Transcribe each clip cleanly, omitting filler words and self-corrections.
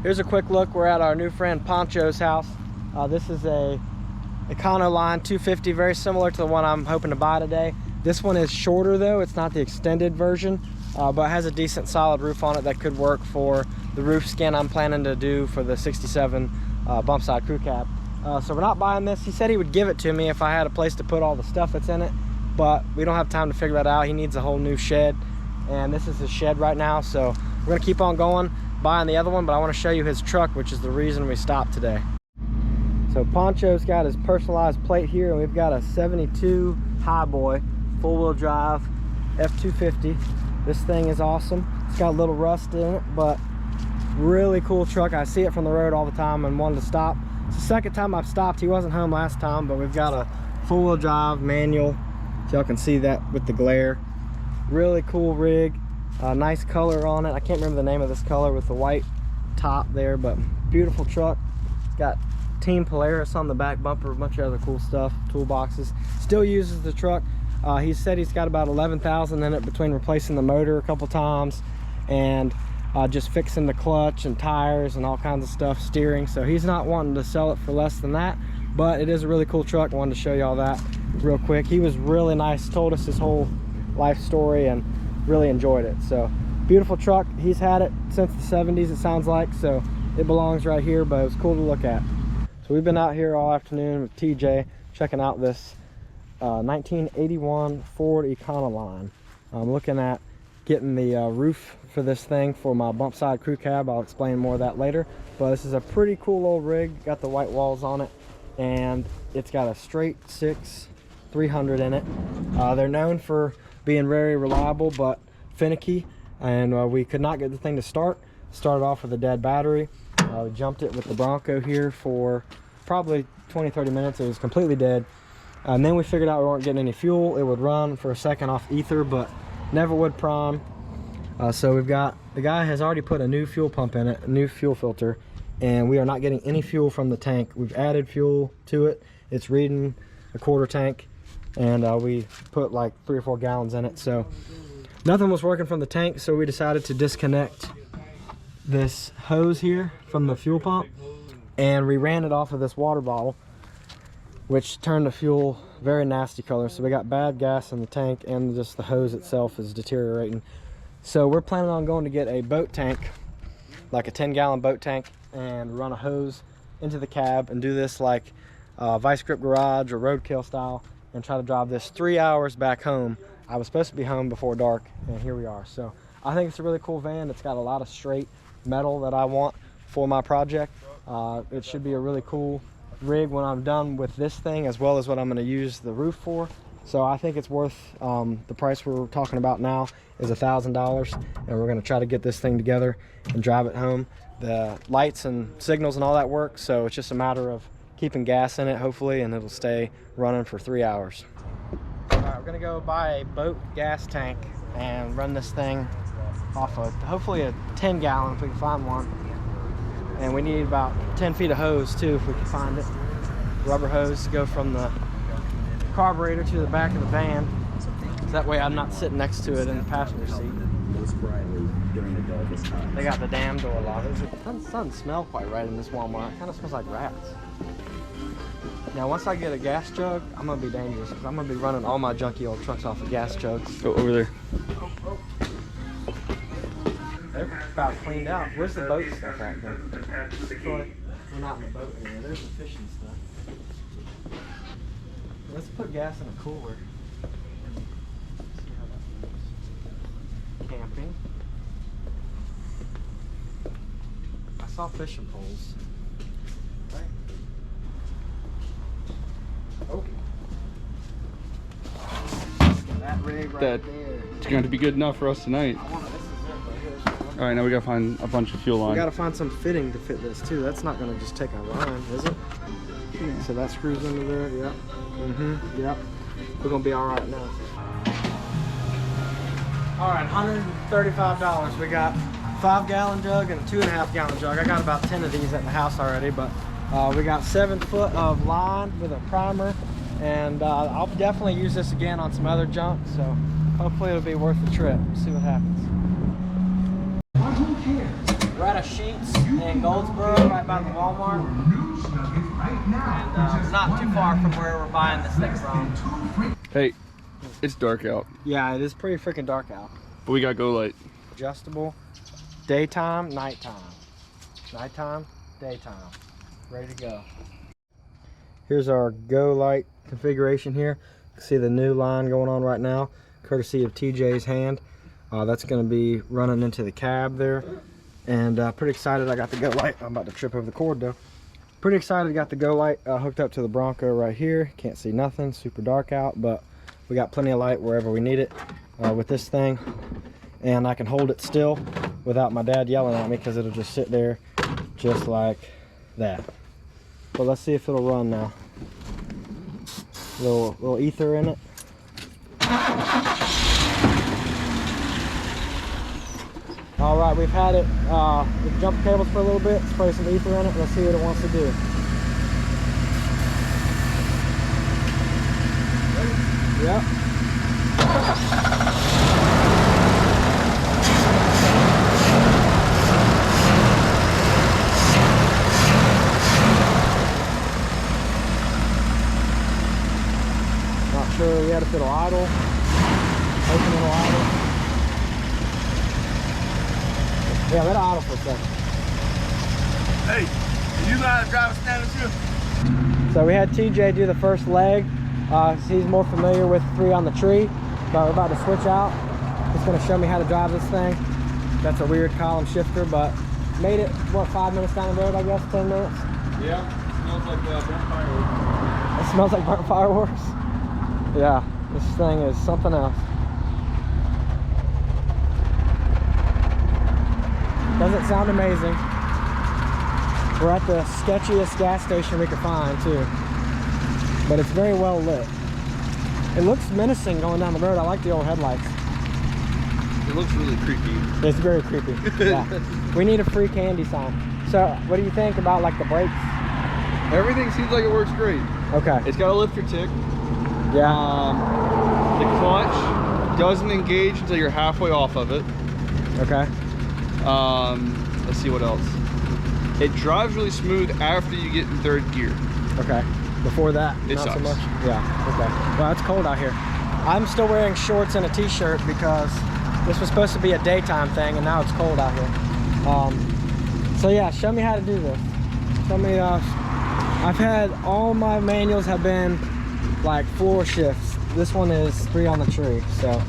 here's a quick look. We're at our new friend Poncho's house. This is a Econoline 250, very similar to the one I'm hoping to buy today. This one is shorter though, it's not the extended version, but has a decent solid roof on it that could work for the roof skin I'm planning to do for the 67 bump side crew cab. So we're not buying this. He said he would give it to me if I had a place to put all the stuff that's in it, but we don't have time to figure that out. He needs a whole new shed, and this is his shed right now, so we're gonna keep on going, buying the other one, but I want to show you his truck, which is the reason we stopped today. So Poncho's got his personalized plate here, and we've got a 72 Highboy full-wheel drive F250. This thing is awesome. It's got a little rust in it, but really cool truck. I see it from the road all the time and wanted to stop. It's the second time I've stopped. He wasn't home last time, but we've got a full-wheel drive manual. So y'all can see that with the glare. Really cool rig. Nice color on it. I can't remember the name of this color with the white top there, but beautiful truck. It's got Team Polaris on the back bumper, a bunch of other cool stuff, toolboxes. Still uses the truck. He said he's got about 11,000 in it between replacing the motor a couple times and just fixing the clutch and tires and all kinds of stuff, steering. So he's not wanting to sell it for less than that, but it is a really cool truck. I wanted to show you all that real quick. He was really nice, told us his whole life story and really enjoyed it. So beautiful truck. He's had it since the 70s, it sounds like, so it belongs right here, but it was cool to look at. So we've been out here all afternoon with TJ checking out this 1981 Ford Econoline. I'm looking at getting the roof for this thing for my bump side crew cab. I'll explain more of that later, but this is a pretty cool old rig. Got the white walls on it, and it's got a straight 6 300 in it. They're known for being very reliable but finicky, and we could not get the thing to start. Started off with a dead battery. We jumped it with the Bronco here for probably 20-30 minutes. It was completely dead, and then we figured out we weren't getting any fuel. It would run for a second off ether, but never would prime. So we've got, the guy has already put a new fuel pump in it, a new fuel filter, and we are not getting any fuel from the tank. We've added fuel to it. It's reading a quarter tank, and we put like 3 or 4 gallons in it. So nothing was working from the tank, so we decided to disconnect this hose here from the fuel pump, and we ran it off of this water bottle, which turned the fuel very nasty color. So we got bad gas in the tank, and just the hose itself is deteriorating. So we're planning on going to get a boat tank, like a 10-gallon boat tank, and run a hose into the cab and do this like Vice Grip Garage or Roadkill style, and try to drive this 3 hours back home. I was supposed to be home before dark, and here we are. So I think it's a really cool van. It's got a lot of straight metal that I want for my project. It should be a really cool rig when I'm done with this thing, as well as what I'm going to use the roof for. So I think it's worth the price we're talking about now is $1,000, and we're going to try to get this thing together and drive it home. The lights and signals and all that work, so it's just a matter of keeping gas in it, hopefully, and it'll stay running for 3 hours. All right, we're going to go buy a boat gas tank and run this thing off of hopefully a 10-gallon if we can find one. And we need about 10 feet of hose too if we can find it. Rubber hose to go from the carburetor to the back of the van. So that way I'm not sitting next to it in the passenger seat. They got the damn door locked. It doesn't smell quite right in this Walmart. It kind of smells like rats. Now once I get a gas jug, I'm going to be dangerous, because I'm going to be running all my junky old trucks off of gas jugs. Go over there. They're about cleaned out. Where's the boat stuff at then? We're not in the boat area. There's the fishing stuff. Let's put gas in a cooler. See how that goes. Camping. I saw fishing poles. Right. Oh. That rig right there. It's going to be good enough for us tonight. All right, now we gotta find a bunch of fuel line. We gotta find some fitting to fit this too. That's not gonna just take a line, is it? Yeah. So that screws into there. Yep. Yep. We're gonna be all right now. All right, $135. We got 5-gallon jug and a 2.5-gallon jug. I got about 10 of these at the house already, but we got 7 foot of line with a primer, and I'll definitely use this again on some other junk. So hopefully it'll be worth the trip. See what happens. We're at a Sheets in Goldsboro, right by the Walmart. And it's not too far from where we're buying this thing from. Hey, it's dark out. Yeah, it is pretty freaking dark out. But we got go light. Adjustable, daytime, nighttime. Nighttime, daytime. Ready to go. Here's our go light configuration here. You can see the new line going on right now, courtesy of TJ's hand. That's going to be running into the cab there. And pretty excited I got the go light. I'm about to trip over the cord though. Pretty excited I got the go light hooked up to the Bronco right here. Can't see nothing, super dark out, but we got plenty of light wherever we need it with this thing. And I can hold it still without my dad yelling at me because it'll just sit there just like that. But let's see if it'll run now. Little ether in it. All right, we've had it with jump cables for a little bit. Spray some ether in it. Let's see what it wants to do. Yep. Not sure yet if it'll idle. Hoping it'll idle. Yeah, let it idle for a second. Hey, you know how to drive a standard shift? So we had TJ do the first leg. He's more familiar with 3 on the tree, but we're about to switch out. He's going to show me how to drive this thing. That's a weird column shifter, but made it, what, 5 minutes down the road, I guess, 10 minutes? Yeah, it smells like burnt fireworks. It smells like burnt fireworks? Yeah, this thing is something else. Doesn't sound amazing. We're at the sketchiest gas station we could find too, but it's very well lit. It looks menacing going down the road. I like the old headlights. It looks really creepy. It's very creepy. Yeah. We need a free candy sign. So what do you think about like the brakes? Everything seems like it works great. Okay. It's got a lifter tick. Yeah. The clutch doesn't engage until you're halfway off of it. Okay. Let's see what else. It drives really smooth after you get in 3rd gear. Okay. Before that, it not sucks. so much. Yeah. Okay. Well, it's cold out here. I'm still wearing shorts and a t-shirt because this was supposed to be a daytime thing, and now it's cold out here. So yeah, show me how to do this. Show me. I've had all my manuals have been like floor shifts. This one is 3 on the tree. So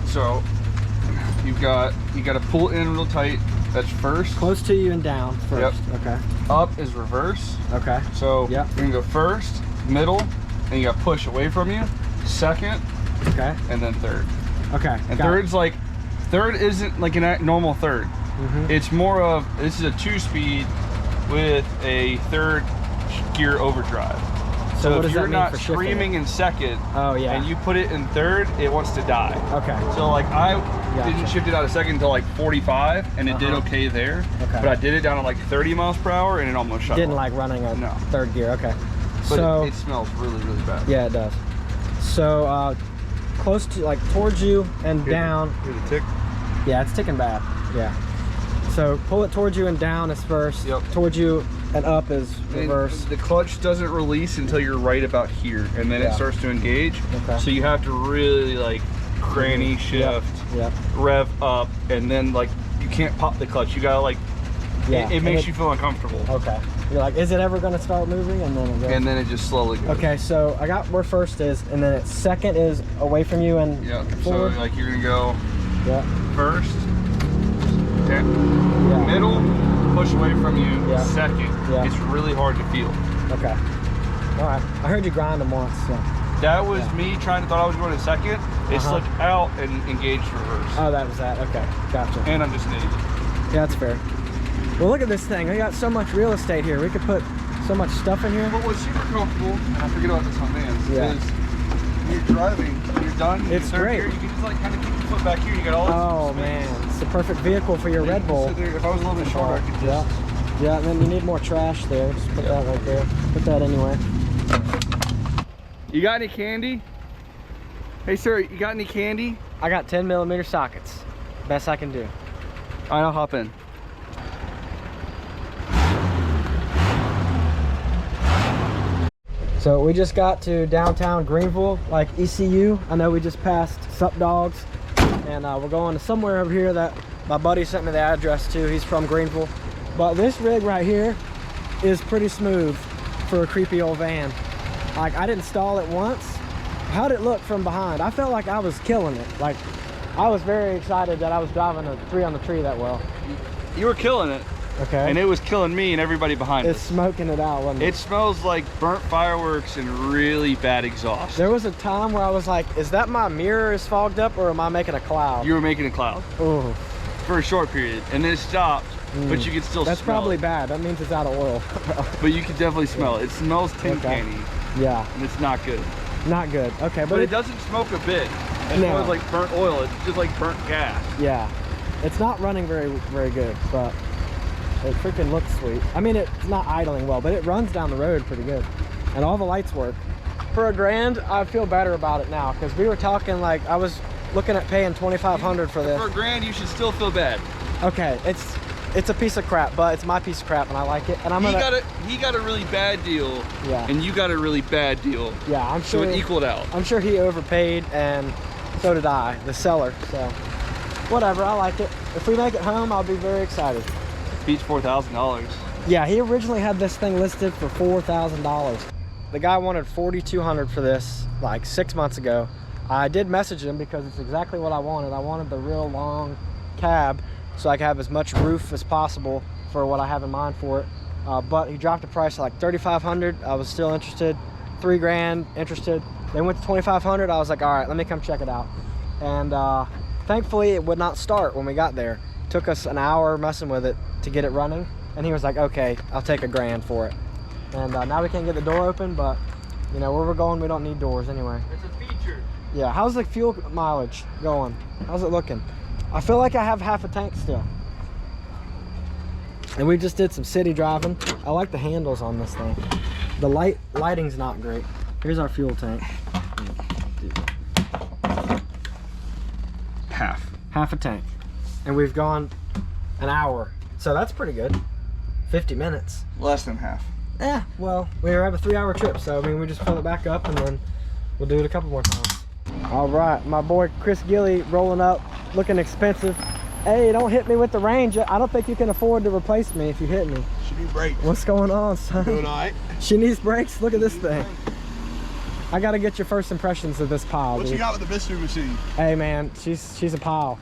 you got to pull it in real tight. That's first. Close to you and down first. Yep. Okay. Up is reverse. Okay. So yep. You're gonna go first, middle, and you got to push away from you. Second. Okay. And then 3rd. Okay. And third's like, 3rd isn't like a normal 3rd. It's more of, this is a 2-speed with a 3rd gear overdrive. So if you're not screaming in 2nd, and you put it in 3rd, it wants to die. Okay. So like I didn't shift it out of 2nd until like 45, and it did okay there. Okay. But I did it down at like 30 miles per hour, and it almost shut off. Didn't like running a 3rd gear. Okay. But so it smells really, really bad. Yeah, it does. So close to, like towards you and down. Here's a tick. Yeah, it's ticking bad. Yeah. So pull it towards you and down is first. Yep. Towards you and up is reverse. And the clutch doesn't release until you're right about here, and then it starts to engage. Okay. So you have to really like cranny shift, rev up, and then like you can't pop the clutch. You gotta like, it makes you feel uncomfortable. Okay. You're like, is it ever gonna start moving? And then it just slowly goes. Okay, so I got where first is, and then it's 2nd is away from you and forward. So like you're gonna go first, middle, push away from you, 2nd. It's really hard to feel. Okay. All right. I heard you grind them once. So. That was me trying to thought I was going to 2nd. It slipped out and engaged reverse. Oh, that was that. Okay, gotcha. And I'm just an idiot. Yeah, that's fair. Well, look at this thing. We got so much real estate here. We could put so much stuff in here. But what's super comfortable, and I forget about this on Vans, is when you're driving, when you're done, it's great. Gear, you can just like kind of keep your foot back here. You got all this space. Man, it's the perfect vehicle for your Red Bull. If I was a little bit shorter, I could just... Yeah, and then you need more trash there. Just put that right there. Put that anyway. You got any candy? Hey sir, you got any candy? I got 10mm sockets. Best I can do. All right, I'll hop in. So we just got to downtown Greenville, like ECU. I know we just passed Sup Dogs, and we're going to somewhere over here that my buddy sent me the address to. He's from Greenville. But this rig right here is pretty smooth for a creepy old van. Like, I didn't stall it once. How'd it look from behind? I felt like I was killing it. Like, I was very excited that I was driving a 3 on the tree that well. You were killing it. Okay. And it was killing me and everybody behind us. It's smoking it out, wasn't it? It smells like burnt fireworks and really bad exhaust. There was a time where I was like, is that my mirror is fogged up or am I making a cloud? You were making a cloud. Ooh. For a short period. And then it stopped, but you could still smell That's probably it. bad. That means it's out of oil. But you can definitely smell it. It smells tin canny. Yeah. And it's not good. Not good. Okay, but it doesn't smoke a bit. It smells like burnt oil. It's just like burnt gas. Yeah. It's not running very good, but it freaking looks sweet. I mean, it's not idling well, but it runs down the road pretty good. And all the lights work. For $1,000, I feel better about it now, because we were talking like, I was looking at paying $2,500 for this. For $1,000, you should still feel bad. Okay, it's a piece of crap, but it's my piece of crap and I like it. And he got a really bad deal. Yeah. And you got a really bad deal. Yeah, I'm sure. So it equaled out. I'm sure he overpaid, and so did I, the seller. So whatever, I like it. If we make it home, I'll be very excited. Beats $4,000. Yeah, he originally had this thing listed for $4,000. The guy wanted $4,200 for this like 6 months ago. I did message him because it's exactly what I wanted. I wanted the real long cab so I could have as much roof as possible for what I have in mind for it. But he dropped the price to like $3,500. I was still interested. $3,000 interested. They went to $2,500. I was like, all right, let me come check it out. And thankfully it would not start when we got there. It took us an hour messing with it to get it running. And he was like, okay, I'll take $1,000 for it. And now we can't get the door open, but you know, where we're going, we don't need doors anyway. It's a feature. Yeah, how's the fuel mileage going? How's it looking? I feel like I have half a tank still. And we just did some city driving. I like the handles on this thing. The lighting's not great. Here's our fuel tank. Half a tank. And we've gone an hour. So that's pretty good. 50 minutes. Less than half. Yeah, well, we have a 3-hour trip, so I mean, we just fill it back up and then we'll do it a couple more times. All right, my boy Chris Gilly rolling up, looking expensive. Hey, don't hit me with the range. I don't think you can afford to replace me if you hit me. She needs brakes. What's going on, son? Doing all right. She needs brakes? Look at this thing. I gotta get your first impressions of this pile, What dude. you got with the mystery machine? Hey man, she's a pile.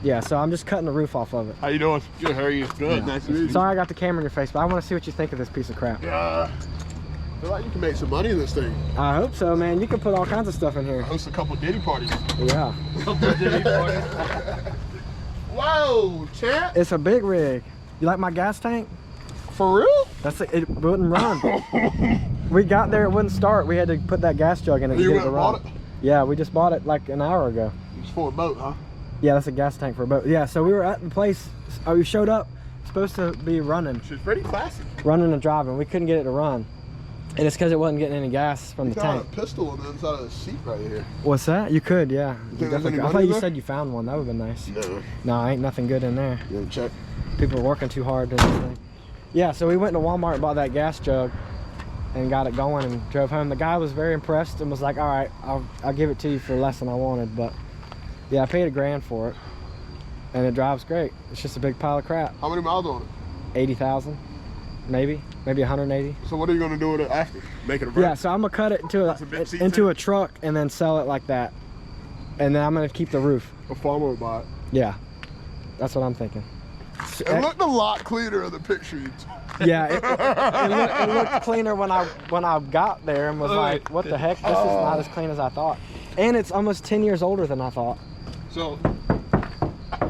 Yeah, so I'm just cutting the roof off of it. How you doing? Good, how are you? Good, Yeah. nice to meet you. Sorry I got the camera in your face, but I want to see what you think of this piece of crap. Yeah. I feel like you can make some money in this thing. I hope so, man. You can put all kinds of stuff in here. Host a couple Diddy parties. Yeah. Whoa, champ. It's a big rig. You like my gas tank? For real? It wouldn't run. We got there, it wouldn't start. We had to put that gas jug in it to get it to run. Bought it? Yeah, we just bought it like an hour ago. It's for a boat, huh? Yeah, that's a gas tank for a boat. Yeah, so we were at the place. We showed up, supposed to be running. She's pretty classy. Running and driving. We couldn't get it to run. And it's because it wasn't getting any gas from the tank. You got a pistol on the inside of the seat right here. What's that? You could, yeah. You Think definitely could. I thought you said you found one. That would have been nice. No. No, ain't nothing good in there. You want to check? People are working too hard to this thing. Yeah, so we went to Walmart and bought that gas jug and got it going and drove home. The guy was very impressed and was like, all right, I'll give it to you for less than I wanted. But yeah, I paid $1,000 for it. And it drives great. It's just a big pile of crap. How many miles on it? 80,000, maybe 180. So what are you going to do with it after? Make it a brand? Yeah, so I'm gonna cut it into a truck and then sell it like that. And then I'm gonna keep the roof. A farmer would buy it. Yeah, that's what I'm thinking. It looked a lot cleaner in the picture. Yeah, it looked cleaner when I got there and was like, what the heck? This is not as clean as I thought. And it's almost 10 years older than I thought. So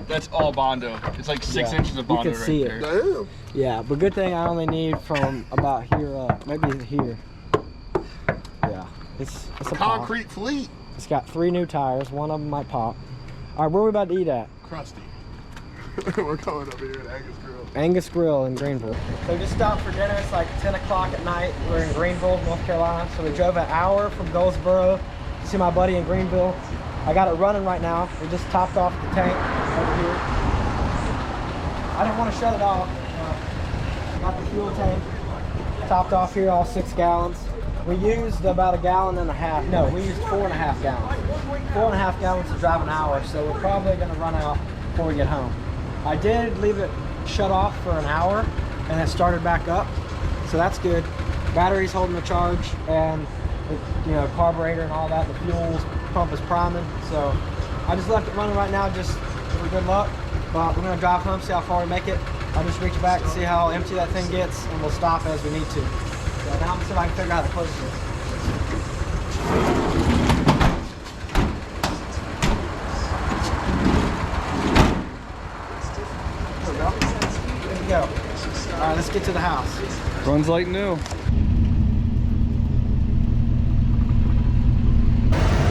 that's all Bondo. It's like 6 inches of Bondo you can see right it. there. Damn. Yeah, but good thing I only need from about here up, maybe here. Yeah, it's a Concrete fleet. It's got 3 new tires. One of them might pop. All right, where are we about to eat at? Crusty. We're going up here at Angus Grill. Angus Grill in Greenville. So we just stopped for dinner. It's like 10 o'clock at night. We're in Greenville, North Carolina. So we drove an hour from Goldsboro to see my buddy in Greenville. I got it running right now. We just topped off the tank over here. I didn't want to shut it off. Got the fuel tank topped off here, all 6 gallons. We used about 1.5 gallons. No, we used 4.5 gallons. 4.5 gallons to drive an hour, so we're probably gonna run out before we get home. I did leave it shut off for an hour and it started back up, so that's good. Battery's holding the charge, and the, carburetor and all that, the fuel pump is priming, so I just left it running right now just for good luck. But we're gonna drive home, see how far we make it. I'll just reach back and see how empty that thing gets, and we'll stop as we need to. So now I'm gonna see if I can figure out how to close this. There we go. All right, let's get to the house. Runs like new.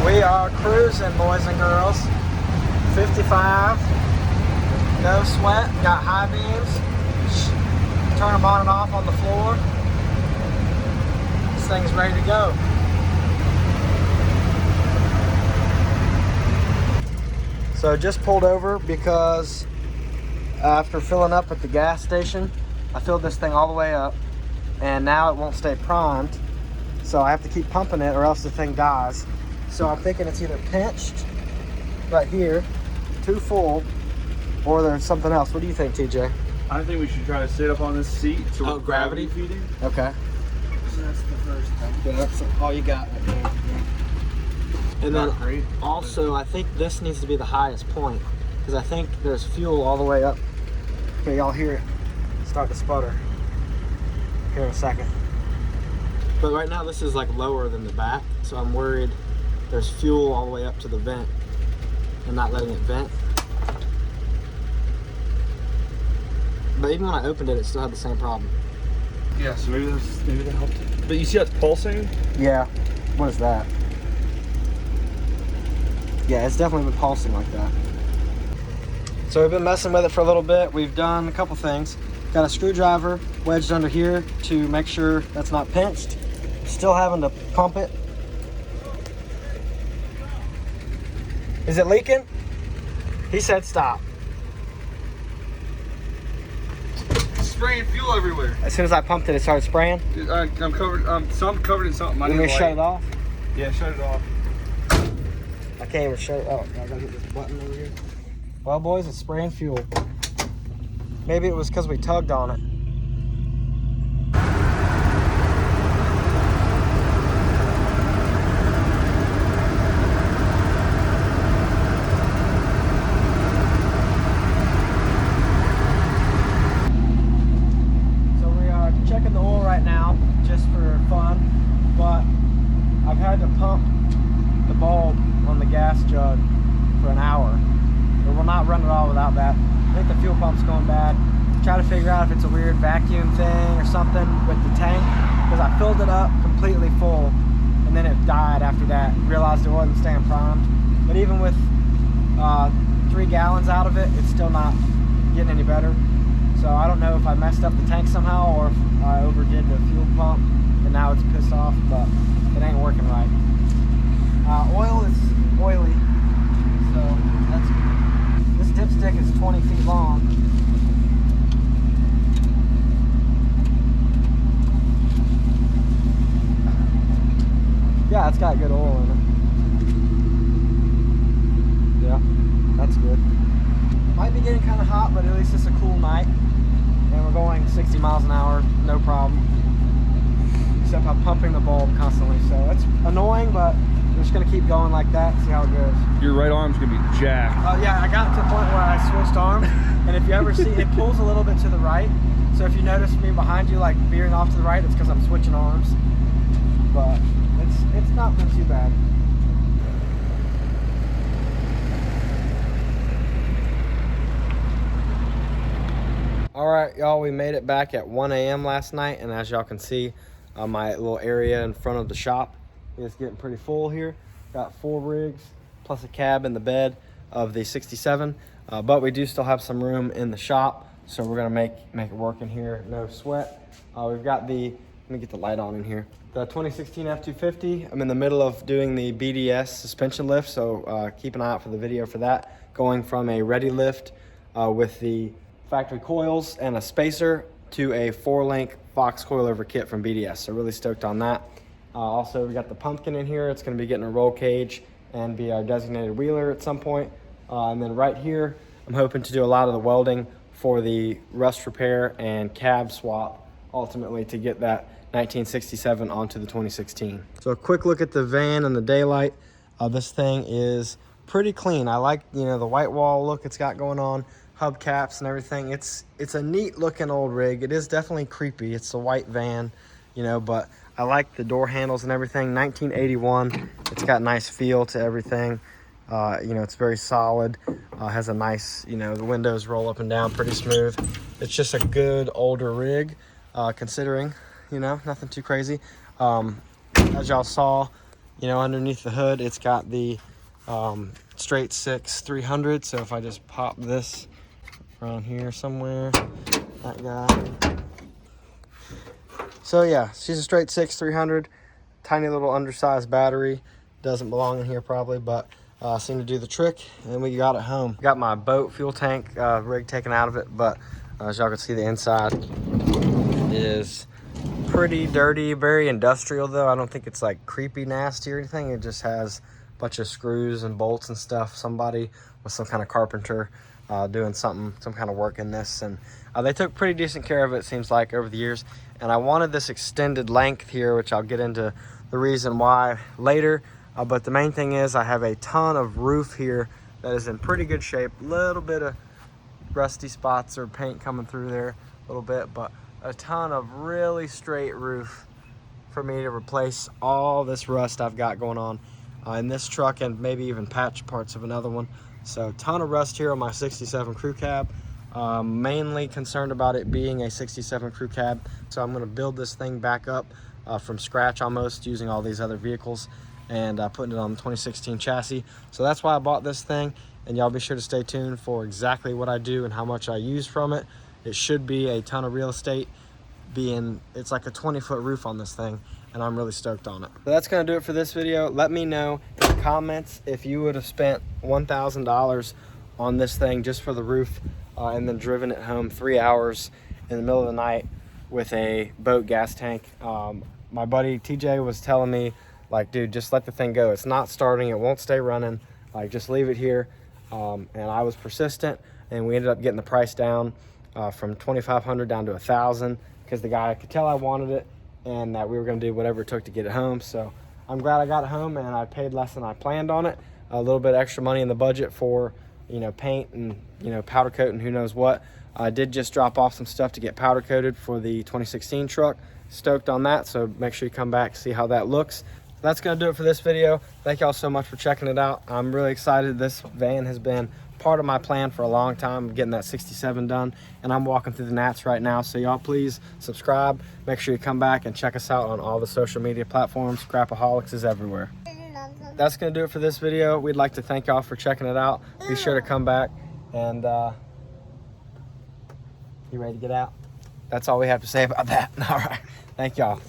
We are cruising, boys and girls. 55, no sweat, got high beams. Turn them on and off on the floor. This thing's ready to go. So just pulled over because after filling up at the gas station, I filled this thing all the way up, and now it won't stay primed. So I have to keep pumping it or else the thing dies. So I'm thinking it's either pinched right here, too full, or there's something else. What do you think, TJ? I think we should try to sit up on this seat so we're gravity feeding. Okay. So that's the first thing. Yeah, that's all you got right there. And then Great. also, I think this needs to be the highest point, because I think there's fuel all the way up. Okay, y'all hear it start to sputter here in a second. But right now this is like lower than the back, so I'm worried there's fuel all the way up to the vent and not letting it vent. But even when I opened it, it still had the same problem. Yeah, so maybe that helped. But you see how it's pulsating? Yeah. What is that? Yeah, it's definitely been pulsing like that. So we've been messing with it for a little bit. We've done a couple things. Got a screwdriver wedged under here to make sure that's not pinched. Still having to pump it. Is it leaking? He said stop. Spraying fuel everywhere. As soon as I pumped it, it started spraying. Dude, I'm covered. I'm covered in something. You want me to shut it off? Yeah, shut it off. I can't even shut it off. I gotta hit this button over here. Well, boys, it's spraying fuel. Maybe it was because we tugged on it. So we are checking the oil right now, just for fun, but I've had to pump the bulb on the gas jug for an hour. It will not run at all without that. I think the fuel pump's going bad. Try to figure out if it's a weird vacuum thing or something with the tank, because I filled it up completely full and then it died after that. Realized it wasn't staying primed. But even with 3 gallons out of it, it's still not getting any better. So I don't know if I messed up the tank somehow or if I overdid the fuel pump and now it's pissed off, but it ain't working right. Oil is oily, so that's good. This dipstick is 20 feet long. Yeah, it's got good oil in it. Yeah, that's good. Might be getting kind of hot, but at least it's a cool night. And we're going 60 miles an hour, no problem. Except I'm pumping the bulb constantly, so it's annoying, but we're just gonna keep going like that, see how it goes. Your right arm's gonna be jacked. Yeah, I got to the point where I switched arms, and if you ever see, it pulls a little bit to the right. So if you notice me behind you, like veering off to the right, it's because I'm switching arms. But it's not been too bad. All right, y'all, we made it back at 1 a.m. last night, and as y'all can see, my little area in front of the shop is getting pretty full here. Got 4 rigs plus a cab in the bed of the 67, but we do still have some room in the shop, so we're gonna make it work in here, no sweat. We've got the, let me get the light on in here, the 2016 F250. I'm in the middle of doing the BDS suspension lift, so keep an eye out for the video for that. Going from a ready lift with the factory coils and a spacer to a 4-link Fox coilover kit from BDS, so really stoked on that. Also, we got the pumpkin in here. It's going to be getting a roll cage and be our designated wheeler at some point. And then right here, I'm hoping to do a lot of the welding for the rust repair and cab swap, ultimately to get that 1967 onto the 2016. So a quick look at the van in the daylight. This thing is pretty clean. I like, you know, the white wall look it's got going on, hubcaps and everything. It's a neat looking old rig. It is definitely creepy. It's a white van, you know, but I like the door handles and everything. 1981. It's got nice feel to everything. You know, it's very solid. Has a nice, you know, the windows roll up and down pretty smooth. It's just a good older rig, considering, you know, nothing too crazy. As y'all saw, you know, underneath the hood, it's got the straight 6 300. So if I just pop this around here somewhere, that guy. So yeah, she's a straight 6 300. Tiny little undersized battery. Doesn't belong in here probably, but seemed to do the trick, and we got it home. Got my boat fuel tank rig taken out of it, but as y'all can see, the inside is pretty dirty, very industrial though. I don't think it's like creepy nasty or anything. It just has a bunch of screws and bolts and stuff. Somebody with some kind of carpenter doing some kind of work in this, and they took pretty decent care of it, seems like, over the years. And I wanted this extended length here, which I'll get into the reason why later. But the main thing is I have a ton of roof here that is in pretty good shape. Little bit of rusty spots or paint coming through there a little bit, but a ton of really straight roof for me to replace all this rust I've got going on in this truck, and maybe even patch parts of another one. So ton of rust here on my 67 crew cab. Mainly concerned about it being a 67 crew cab. So I'm gonna build this thing back up from scratch almost, using all these other vehicles and putting it on the 2016 chassis. So that's why I bought this thing, and y'all be sure to stay tuned for exactly what I do and how much I use from it. It should be a ton of real estate, it's like a 20-foot roof on this thing, and I'm really stoked on it. So that's gonna do it for this video. Let me know in the comments if you would have spent $1,000 on this thing just for the roof, and then driven it home 3 hours in the middle of the night with a boat gas tank. My buddy TJ was telling me, like, dude, just let the thing go. It's not starting, it won't stay running. Like, just leave it here. And I was persistent, and we ended up getting the price down from $2,500 down to $1,000, because the guy could tell I wanted it and that we were gonna do whatever it took to get it home. So I'm glad I got it home, and I paid less than I planned on it. A little bit extra money in the budget for, you know, paint and, you know, powder coat and who knows what. I did just drop off some stuff to get powder coated for the 2016 truck. Stoked on that, so make sure you come back, see how that looks. That's gonna do it for this video. Thank y'all so much for checking it out. I'm really excited. This van has been part of my plan for a long time, getting that 67 done, and I'm walking through the Nats right now. So y'all please subscribe. Make sure you come back and check us out on all the social media platforms. Grappaholics is everywhere. That's gonna do it for this video. We'd like to thank y'all for checking it out. Be sure to come back, and you ready to get out? That's all we have to say about that. All right, thank y'all.